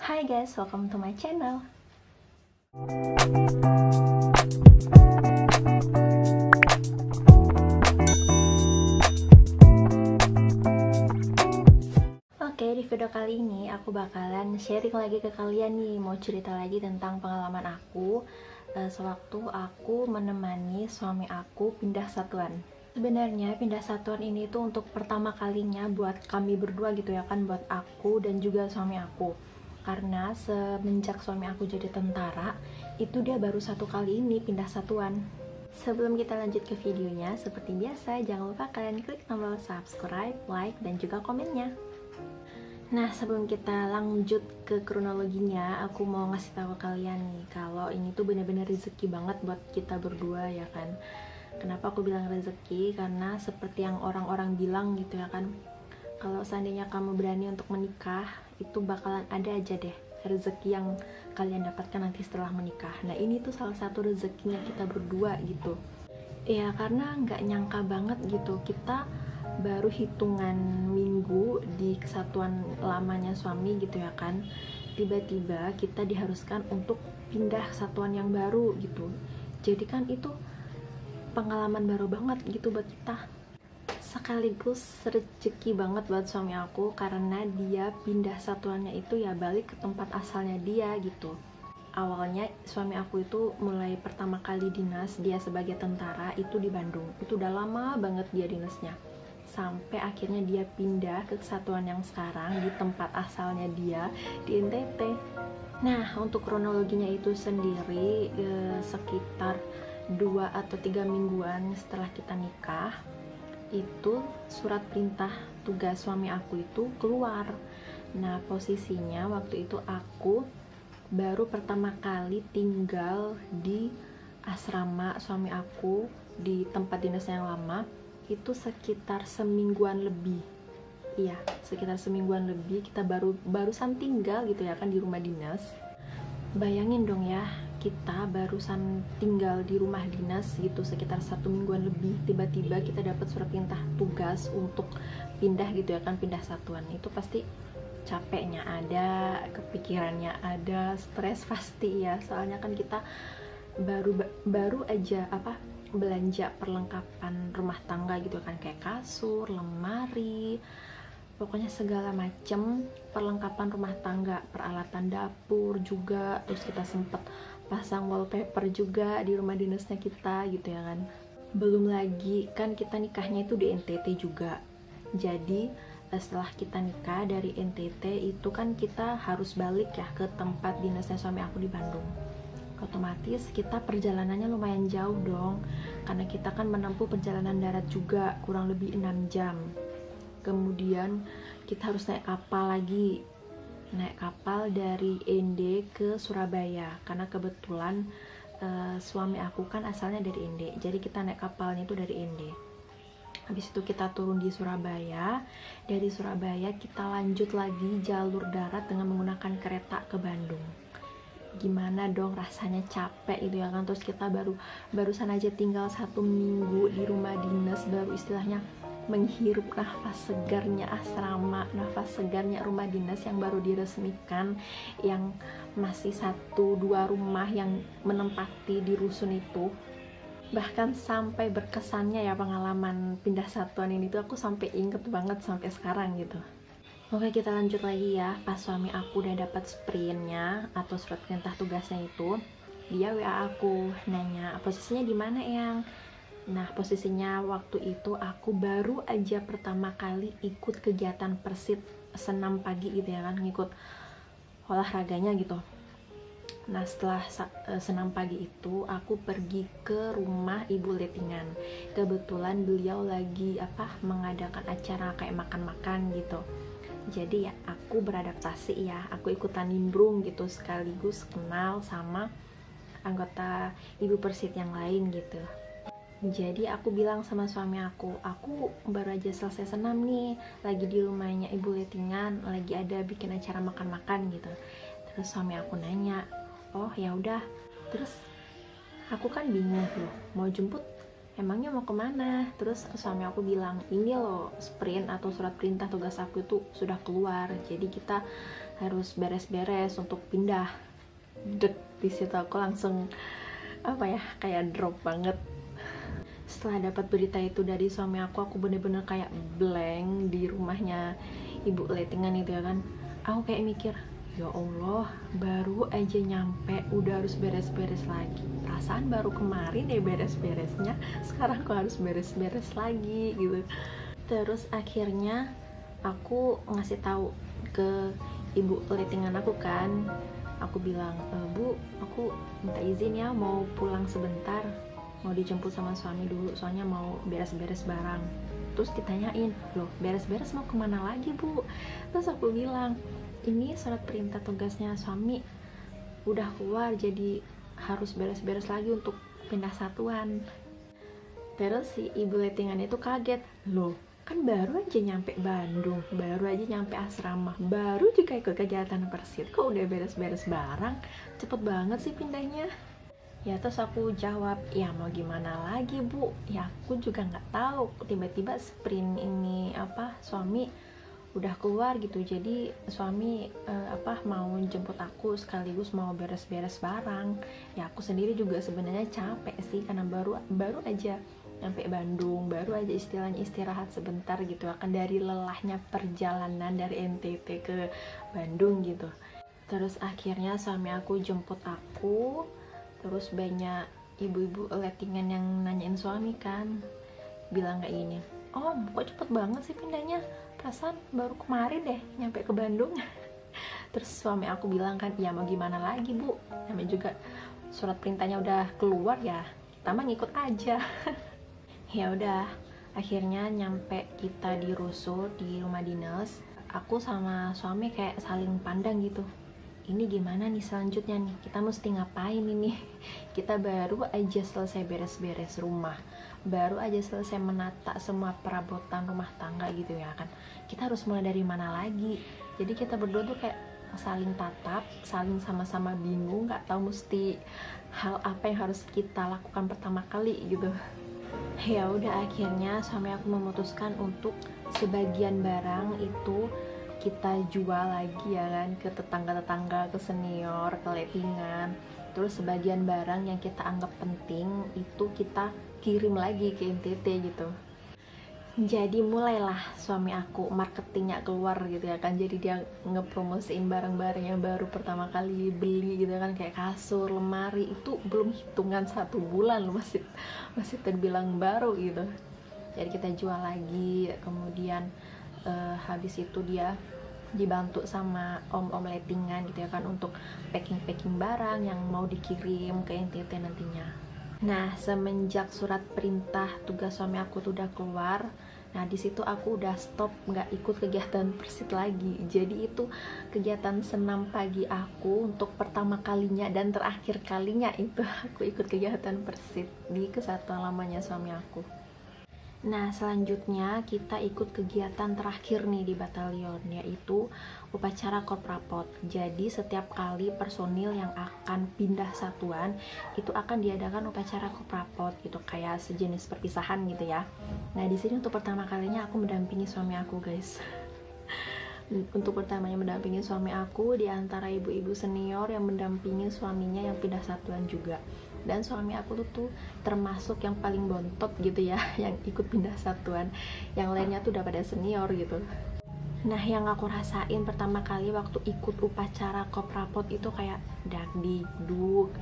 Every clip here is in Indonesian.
Hi guys, welcome to my channel. Oke, di video kali ini aku bakalan sharing lagi ke kalian nih, mau cerita lagi tentang pengalaman aku sewaktu aku menemani suami aku pindah satuan. Sebenarnya pindah satuan ini tuh untuk pertama kalinya buat kami berdua gitu ya kan, buat aku dan juga suami aku. Karena semenjak suami aku jadi tentara, itu dia baru satu kali ini pindah satuan. Sebelum kita lanjut ke videonya, seperti biasa jangan lupa kalian klik tombol subscribe, like, dan juga komennya. Nah, sebelum kita lanjut ke kronologinya, aku mau ngasih tahu ke kalian nih kalau ini tuh bener-bener rezeki banget buat kita berdua ya kan. Kenapa aku bilang rezeki? Karena seperti yang orang-orang bilang gitu ya kan, kalau seandainya kamu berani untuk menikah, itu bakalan ada aja deh rezeki yang kalian dapatkan nanti setelah menikah. Nah, ini tuh salah satu rezekinya kita berdua gitu. Ya, karena nggak nyangka banget gitu, kita baru hitungan minggu di kesatuan lamanya suami gitu ya kan, tiba-tiba kita diharuskan untuk pindah satuan yang baru gitu. Jadi kan itu pengalaman baru banget gitu buat kita, sekaligus rezeki banget buat suami aku karena dia pindah satuannya itu ya balik ke tempat asalnya dia gitu. Awalnya suami aku itu mulai pertama kali dinas dia sebagai tentara itu di Bandung, itu udah lama banget dia dinasnya, sampai akhirnya dia pindah ke kesatuan yang sekarang di tempat asalnya dia di NTT. Nah, untuk kronologinya itu sendiri sekitar 2 atau 3 mingguan setelah kita nikah, itu surat perintah tugas suami aku itu keluar. Nah, posisinya waktu itu aku baru pertama kali tinggal di asrama suami aku di tempat dinas yang lama, itu sekitar semingguan lebih. Iya, sekitar semingguan lebih kita barusan tinggal gitu ya kan di rumah dinas. Bayangin dong ya, kita barusan tinggal di rumah dinas gitu sekitar 1 mingguan lebih, tiba-tiba kita dapat surat perintah tugas untuk pindah gitu ya kan, pindah satuan. Itu pasti capeknya ada, kepikirannya ada, stres pasti ya, soalnya kan kita baru aja belanja perlengkapan rumah tangga gitu kan, kayak kasur, lemari, pokoknya segala macem perlengkapan rumah tangga, peralatan dapur juga. Terus kita sempet pasang wallpaper juga di rumah dinasnya kita gitu ya kan. Belum lagi kan kita nikahnya itu di NTT juga, jadi setelah kita nikah dari NTT itu kan kita harus balik ya ke tempat dinasnya suami aku di Bandung. Otomatis kita perjalanannya lumayan jauh dong, karena kita kan menempuh perjalanan darat juga kurang lebih 6 jam. Kemudian kita harus naik kapal lagi, naik kapal dari ND ke Surabaya, karena kebetulan suami aku kan asalnya dari ND, jadi kita naik kapalnya itu dari ND. Habis itu kita turun di Surabaya, dari Surabaya kita lanjut lagi jalur darat dengan menggunakan kereta ke Bandung. Gimana dong rasanya, capek itu ya kan. Terus kita barusan aja tinggal 1 minggu di rumah dinas, baru istilahnya menghirup nafas segarnya asrama, nafas segarnya rumah dinas yang baru diresmikan, yang masih 1-2 rumah yang menempati di rusun itu. Bahkan sampai berkesannya ya pengalaman pindah satuan ini tuh, aku sampai inget banget sampai sekarang gitu. Oke, kita lanjut lagi ya. Pas suami aku udah dapat sprintnya atau surat perintah tugasnya itu, dia WA aku nanya posisinya di mana yang. Nah, posisinya waktu itu aku baru aja pertama kali ikut kegiatan Persit senam pagi gitu ya kan, ngikut olahraganya gitu. Nah, setelah senam pagi itu aku pergi ke rumah Ibu Letingan. Kebetulan beliau lagi mengadakan acara kayak makan-makan gitu. Jadi ya aku beradaptasi ya, aku ikutan nimbrung gitu, sekaligus kenal sama anggota Ibu Persit yang lain gitu. Jadi aku bilang sama suami aku baru aja selesai senam nih, lagi di rumahnya Ibu Letingan, lagi ada bikin acara makan-makan gitu. Terus suami aku nanya, oh ya udah. Terus aku kan bingung loh, mau jemput emangnya mau kemana. Terus suami aku bilang, ini loh sprint atau surat perintah tugas aku itu sudah keluar, jadi kita harus beres-beres untuk pindah. Di situ aku langsung kayak drop banget. Setelah dapat berita itu dari suami aku bener-bener kayak blank di rumahnya ibu lettingan itu ya kan. Aku kayak mikir, ya Allah, baru aja nyampe udah harus beres-beres lagi. Perasaan baru kemarin deh beres-beresnya, sekarang kok harus beres-beres lagi gitu. Terus akhirnya aku ngasih tahu ke ibu lettingan aku kan. Aku bilang, Bu, aku minta izin ya mau pulang sebentar, mau dijemput sama suami dulu, soalnya mau beres-beres barang. Terus ditanyain, loh beres-beres mau kemana lagi Bu? Terus aku bilang, ini surat perintah tugasnya suami udah keluar, jadi harus beres-beres lagi untuk pindah satuan. Terus si ibu lettingan itu kaget, loh kan baru aja nyampe Bandung, baru aja nyampe asrama, baru juga ikut kegiatan persit, kok udah beres-beres barang, cepet banget sih pindahnya. Ya terus aku jawab, ya mau gimana lagi Bu, ya aku juga nggak tahu, tiba-tiba sprint ini suami udah keluar gitu, jadi suami mau jemput aku sekaligus mau beres-beres barang. Ya aku sendiri juga sebenarnya capek sih karena baru aja nyampe Bandung, baru aja istilahnya istirahat sebentar gitu akan dari lelahnya perjalanan dari NTT ke Bandung gitu. Terus akhirnya suami aku jemput aku. Terus banyak ibu-ibu lettingan yang nanyain suami kan, bilang kayak gini, Om, kok cepet banget sih pindahnya, perasaan baru kemarin deh nyampe ke Bandung. Terus suami aku bilang kan, ya mau gimana lagi Bu, namanya juga surat perintahnya udah keluar, ya kita mah ngikut aja. Ya udah, akhirnya nyampe kita di Rusuh, di rumah dinas. Aku sama suami kayak saling pandang gitu, ini gimana nih selanjutnya nih, kita mesti ngapain ini. Kita baru aja selesai beres-beres rumah, baru aja selesai menata semua perabotan rumah tangga gitu ya kan, kita harus mulai dari mana lagi. Jadi kita berdua tuh kayak saling tatap, saling sama-sama bingung, gak tahu mesti hal apa yang harus kita lakukan pertama kali gitu. Ya udah, akhirnya suami aku memutuskan untuk sebagian barang itu kita jual lagi ya kan, ke tetangga-tetangga, ke senior, ke lettingan. Terus sebagian barang yang kita anggap penting itu kita kirim lagi ke NTT gitu. Jadi mulailah suami aku marketingnya keluar gitu ya kan, jadi dia ngepromosiin barang-barang yang baru pertama kali beli gitu kan, kayak kasur, lemari, itu belum hitungan 1 bulan loh, masih terbilang baru gitu. Jadi kita jual lagi, kemudian habis itu dia dibantu sama om-om lettingan gitu ya kan untuk packing barang yang mau dikirim ke NTT nantinya. Nah, semenjak surat perintah tugas suami aku tuh udah keluar, nah di situ aku udah stop, nggak ikut kegiatan persit lagi. Jadi itu kegiatan senam pagi aku untuk pertama kalinya dan terakhir kalinya itu aku ikut kegiatan persit di kesatuan lamanya suami aku. Nah, selanjutnya kita ikut kegiatan terakhir nih di batalion, yaitu upacara korprapot. Jadi setiap kali personil yang akan pindah satuan itu akan diadakan upacara korprapot gitu, kayak sejenis perpisahan gitu ya. Nah, di sini untuk pertama kalinya aku mendampingi suami aku, guys. Untuk pertamanya mendampingi suami aku di antara ibu-ibu senior yang mendampingi suaminya yang pindah satuan juga. Dan suami aku tuh termasuk yang paling bontot gitu ya, yang ikut pindah satuan. Yang lainnya tuh udah pada senior gitu. Nah, yang aku rasain pertama kali waktu ikut upacara korprapot itu kayak dagdikduk,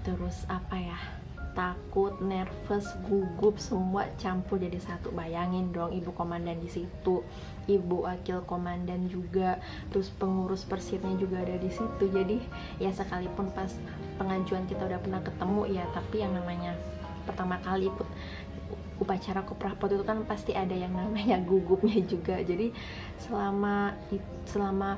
terus takut, nervous, gugup, semua campur jadi satu. Bayangin dong, ibu komandan di situ, ibu wakil komandan juga, terus pengurus persitnya juga ada di situ. Jadi ya sekalipun pas pengajuan kita udah pernah ketemu ya, tapi yang namanya pertama kali ikut upacara korprapot itu kan pasti ada yang namanya gugupnya juga. Jadi selama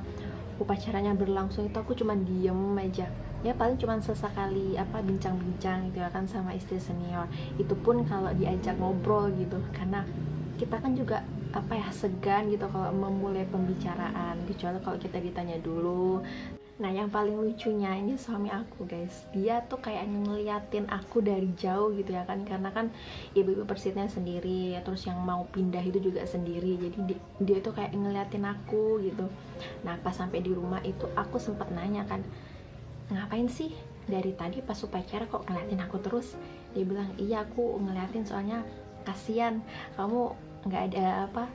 upacaranya berlangsung itu aku cuma diem aja, ya paling cuma sesekali bincang-bincang gitu ya kan sama istri senior. Itu pun kalau diajak ngobrol gitu, karena kita kan juga segan gitu kalau memulai pembicaraan, kecuali kalau kita ditanya dulu. Nah, yang paling lucunya ini suami aku, guys. Dia tuh kayak ngeliatin aku dari jauh gitu ya kan, karena kan ibu-ibu persitnya sendiri, terus yang mau pindah itu juga sendiri. Jadi dia tuh kayak ngeliatin aku gitu. Nah, pas sampai di rumah itu aku sempat nanya kan, ngapain sih dari tadi pas upacara kok ngeliatin aku terus? Dia bilang, iya aku ngeliatin soalnya kasihan kamu nggak ada apa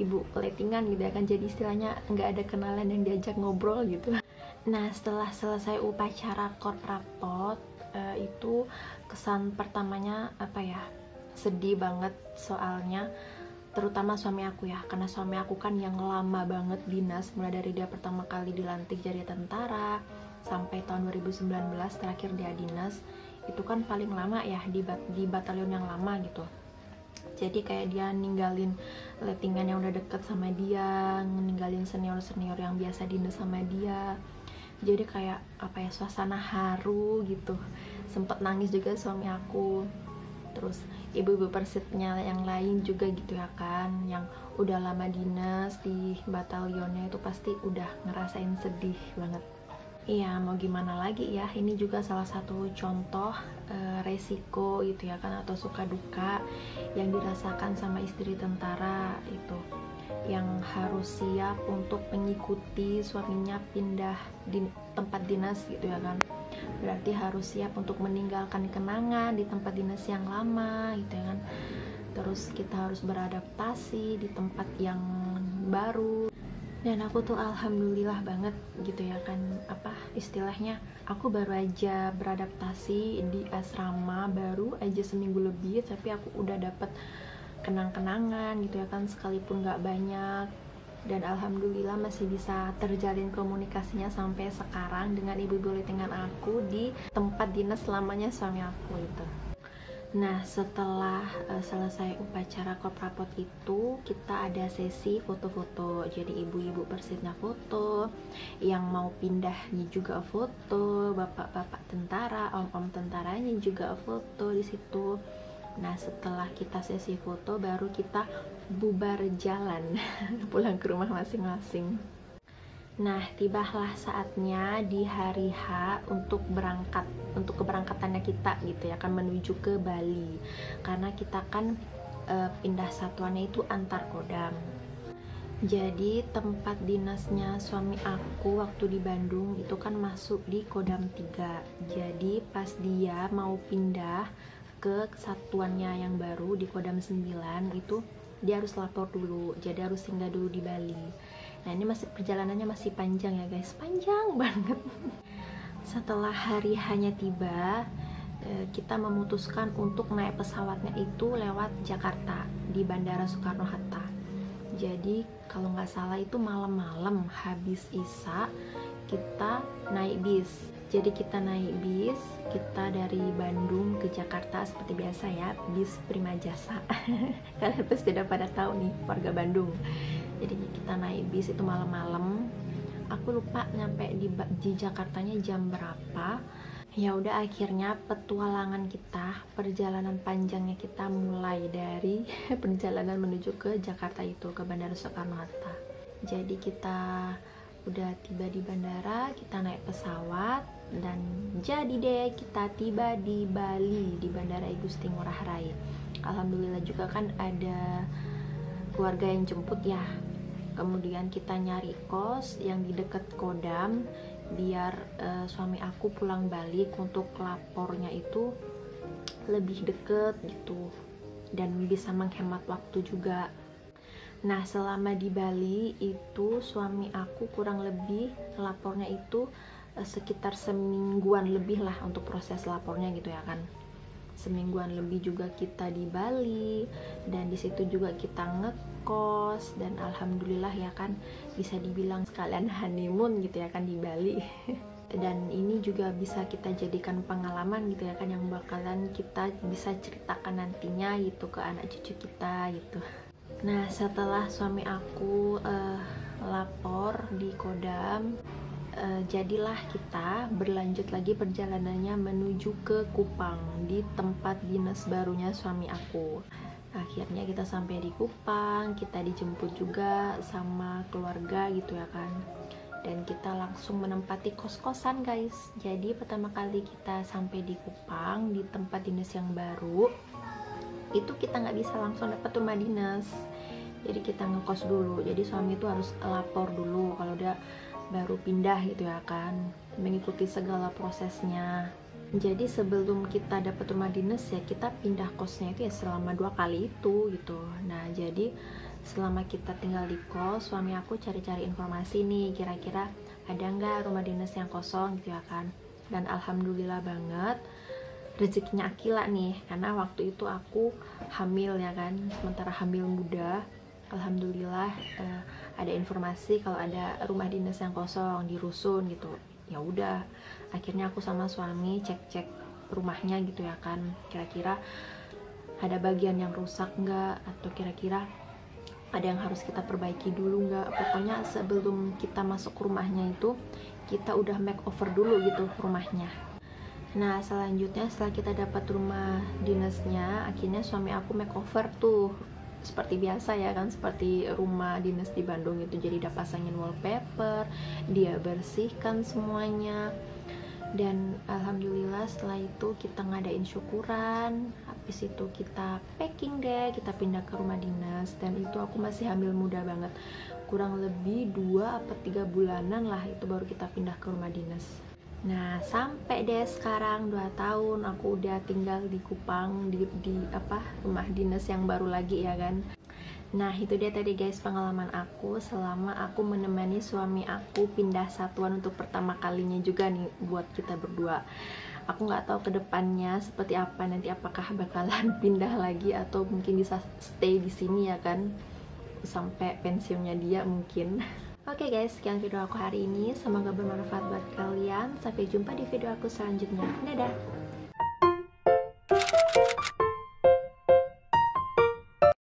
ibu lettingan gitu ya kan, jadi istilahnya nggak ada kenalan yang diajak ngobrol gitu. Nah, setelah selesai upacara korprapot, itu kesan pertamanya apa ya, sedih banget soalnya, terutama suami aku ya, karena suami aku kan yang lama banget dinas, mulai dari dia pertama kali dilantik jadi tentara sampai tahun 2019 terakhir dia dinas, itu kan paling lama ya di batalion yang lama gitu. Jadi kayak dia ninggalin lettingan yang udah deket sama dia, ninggalin senior-senior yang biasa dinas sama dia. Jadi kayak apa ya, suasana haru gitu. Sempet nangis juga suami aku. Terus ibu-ibu persitnya yang lain juga gitu ya kan, yang udah lama dinas di batalionnya itu pasti udah ngerasain sedih banget. Iya, mau gimana lagi ya, ini juga salah satu contoh resiko gitu ya kan, atau suka duka yang dirasakan sama istri tentara itu, yang harus siap untuk mengikuti suaminya pindah di tempat dinas gitu ya kan. Berarti harus siap untuk meninggalkan kenangan di tempat dinas yang lama gitu ya kan. Terus kita harus beradaptasi di tempat yang baru. Dan aku tuh alhamdulillah banget gitu ya kan, apa istilahnya, aku baru aja beradaptasi di asrama, baru aja seminggu lebih, tapi aku udah dapet kenang-kenangan gitu ya kan, sekalipun gak banyak. Dan alhamdulillah masih bisa terjalin komunikasinya sampai sekarang dengan ibu-ibu lettingan aku di tempat dinas selamanya suami aku itu. Nah, setelah selesai upacara korprapot itu, kita ada sesi foto-foto. Jadi ibu-ibu persitnya foto, yang mau pindahnya juga foto, bapak-bapak tentara, om-om tentaranya juga foto di situ. Nah, setelah kita sesi foto, baru kita bubar jalan pulang ke rumah masing-masing. Nah, tibalah saatnya di hari H untuk keberangkatannya kita gitu ya kan, menuju ke Bali. Karena kita kan pindah satuannya itu antar kodam. Jadi tempat dinasnya suami aku waktu di Bandung itu kan masuk di Kodam 3. Jadi pas dia mau pindah ke satuannya yang baru di Kodam 9 itu, dia harus lapor dulu, jadi harus singgah dulu di Bali. Nah, ini perjalanannya masih panjang ya guys, panjang banget. Setelah hari hanya tiba, kita memutuskan untuk naik pesawatnya itu lewat Jakarta di Bandara Soekarno-Hatta. Jadi kalau nggak salah itu malam-malam habis Isya kita naik bis. Jadi kita naik bis, kita dari Bandung ke Jakarta seperti biasa ya, bis Prima Jasa. Kalian pasti udah pada tahu nih, warga Bandung. Jadi kita naik bis itu malam-malam. Aku lupa nyampe di Jakartanya jam berapa. Ya udah, akhirnya petualangan kita, perjalanan panjangnya kita mulai dari perjalanan menuju ke Jakarta itu, ke Bandara Soekarno-Hatta. Jadi kita udah tiba di bandara, kita naik pesawat, dan jadi deh kita tiba di Bali, di Bandara Igusti Ngurah Rai. Alhamdulillah juga kan ada keluarga yang jemput ya. Kemudian kita nyari kos yang di dekat Kodam, biar suami aku pulang balik untuk lapornya itu lebih deket gitu, dan bisa menghemat waktu juga. Nah, selama di Bali itu suami aku kurang lebih lapornya itu sekitar semingguan lebih lah untuk proses lapornya gitu ya kan. Semingguan lebih juga kita di Bali, dan di situ juga kita ngekos, dan alhamdulillah ya kan bisa dibilang sekalian honeymoon gitu ya kan di Bali. Dan ini juga bisa kita jadikan pengalaman gitu ya kan, yang bakalan kita bisa ceritakan nantinya gitu ke anak cucu kita gitu. Nah, setelah suami aku lapor di Kodam, jadilah kita berlanjut lagi perjalanannya menuju ke Kupang, di tempat dinas barunya suami aku. Akhirnya kita sampai di Kupang, kita dijemput juga sama keluarga gitu ya kan. dan kita langsung menempati kos-kosan guys. Jadi pertama kali kita sampai di Kupang, di tempat dinas yang baru, itu kita nggak bisa langsung dapat rumah dinas, jadi kita ngekos dulu. Jadi suami itu harus lapor dulu kalau udah baru pindah gitu ya kan, mengikuti segala prosesnya. Jadi sebelum kita dapat rumah dinas ya kita pindah kosnya itu ya selama 2 kali itu gitu. Nah jadi selama kita tinggal di kos, suami aku cari-cari informasi nih, kira-kira ada nggak rumah dinas yang kosong gitu ya kan. Dan alhamdulillah banget rezekinya Akila nih, karena waktu itu aku hamil ya kan, sementara hamil muda. Alhamdulillah ada informasi kalau ada rumah dinas yang kosong di rusun gitu. Ya udah, akhirnya aku sama suami cek-cek rumahnya gitu ya kan, kira-kira ada bagian yang rusak nggak, atau kira-kira ada yang harus kita perbaiki dulu nggak. Pokoknya sebelum kita masuk rumahnya itu kita udah make over dulu gitu rumahnya. Nah selanjutnya setelah kita dapat rumah dinasnya, akhirnya suami aku make over tuh seperti biasa ya kan, seperti rumah dinas di Bandung itu. Jadi dia pasangin wallpaper, dia bersihkan semuanya, dan alhamdulillah setelah itu kita ngadain syukuran. Habis itu kita packing deh, kita pindah ke rumah dinas. Dan itu aku masih hamil muda banget, kurang lebih 2 atau 3 bulanan lah itu baru kita pindah ke rumah dinas. Nah sampai deh sekarang 2 tahun aku udah tinggal di Kupang, di rumah dinas yang baru lagi ya kan. Nah itu dia tadi guys pengalaman aku selama aku menemani suami aku pindah satuan untuk pertama kalinya juga nih buat kita berdua. Aku nggak tahu kedepannya seperti apa nanti, apakah bakalan pindah lagi atau mungkin bisa stay di sini ya kan sampai pensiunnya dia mungkin. Oke guys, sekian video aku hari ini, semoga bermanfaat buat kalian. Sampai jumpa di video aku selanjutnya. Dadah.